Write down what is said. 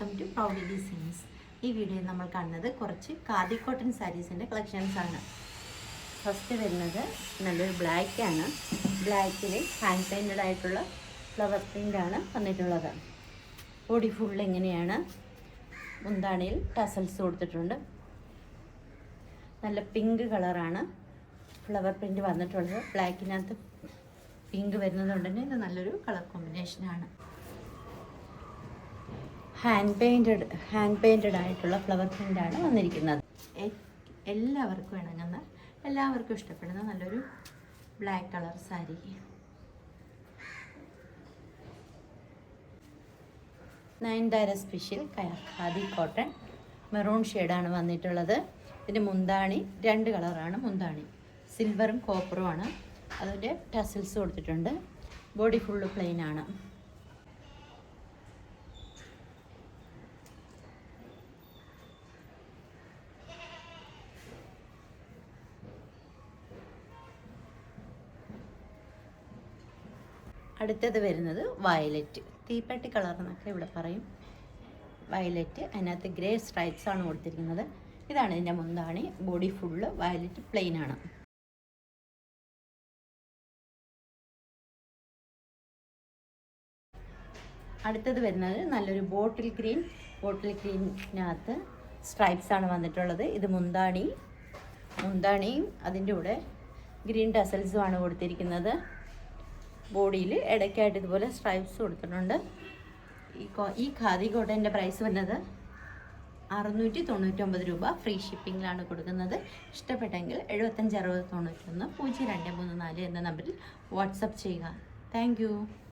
Welcome to പ്രൗഡി designs. ഈ വീഡിയോയിൽ നമ്മൾ കാണുന്നത് കുറച്ച് ഖാദി കോട്ടൺ സാരീസിൻ്റെ കളക്ഷൻസ് ആണ്. ഫസ്റ്റ് വരുന്നത് നല്ലൊരു ബ്ലാക്ക് ആണ്. ബ്ലാക്കിൽ ഹാൻഡ് പെയിൻറ്റഡ് ആയിട്ടുള്ള ഫ്ലവർ പ്രിൻ്റാണ് വന്നിട്ടുള്ളത്. ബോഡി ഫുൾ ഇങ്ങനെയാണ്. മുന്താണിയിൽ ടസൽസ് കൊടുത്തിട്ടുണ്ട്. നല്ല പിങ്ക് കളറാണ് ഫ്ലവർ പ്രിൻ്റ് വന്നിട്ടുള്ളത്. ബ്ലാക്കിനകത്ത് പിങ്ക് വരുന്നതുകൊണ്ട് തന്നെ ഇത് നല്ലൊരു കളർ കോമ്പിനേഷനാണ്. ഹാൻഡ് പെയിൻറ്റഡ് ആയിട്ടുള്ള ഫ്ലവർ പ്രിൻ്റാണ് വന്നിരിക്കുന്നത്. എല്ലാവർക്കും ഇണങ്ങുന്ന, എല്ലാവർക്കും ഇഷ്ടപ്പെടുന്ന നല്ലൊരു black colour sari. Nayanthara special khadi cotton maroon ഷെയ്ഡാണ് വന്നിട്ടുള്ളത്. ഇതിൻ്റെ മുന്താണി 2 കളറാണ്. മുന്താണി സിൽവറും കോപ്പറും ആണ്. അതിൻ്റെ ടസൽസ് കൊടുത്തിട്ടുണ്ട്. ബോഡി ഫുള്ള് പ്ലെയിൻ ആണ്. അടുത്തത് വരുന്നത് വയലറ്റ്, തീപ്പെട്ടി കളർ എന്നൊക്കെ ഇവിടെ പറയും. വയലറ്റ്, അതിനകത്ത് ഗ്രേ സ്ട്രൈപ്സ് ആണ് കൊടുത്തിരിക്കുന്നത്. ഇതാണ് ഇതിൻ്റെ മുന്താണി. ബോഡി ഫുള്ള് വയലറ്റ് പ്ലെയിൻ ആണ്. അടുത്തത് വരുന്നത് നല്ലൊരു ബോട്ടിൽ ഗ്രീനകത്ത് സ്ട്രൈപ്സ് ആണ് വന്നിട്ടുള്ളത്. ഇത് മുന്താണിയും അതിൻ്റെ കൂടെ ഗ്രീൻ ടസൽസും ആണ് കൊടുത്തിരിക്കുന്നത്. ബോഡിയിൽ ഇടയ്ക്കായിട്ട് ഇതുപോലെ സ്ട്രൈപ്സ് കൊടുത്തിട്ടുണ്ട്. ഈ ഖാദി കോട്ടൻ്റെ പ്രൈസ് വരുന്നത് 699 രൂപ. ഫ്രീ ഷിപ്പിങ്ങിലാണ് കൊടുക്കുന്നത്. ഇഷ്ടപ്പെട്ടെങ്കിൽ 75 60 91 0234 എന്ന നമ്പറിൽ വാട്സപ്പ് ചെയ്യുക. Thank you.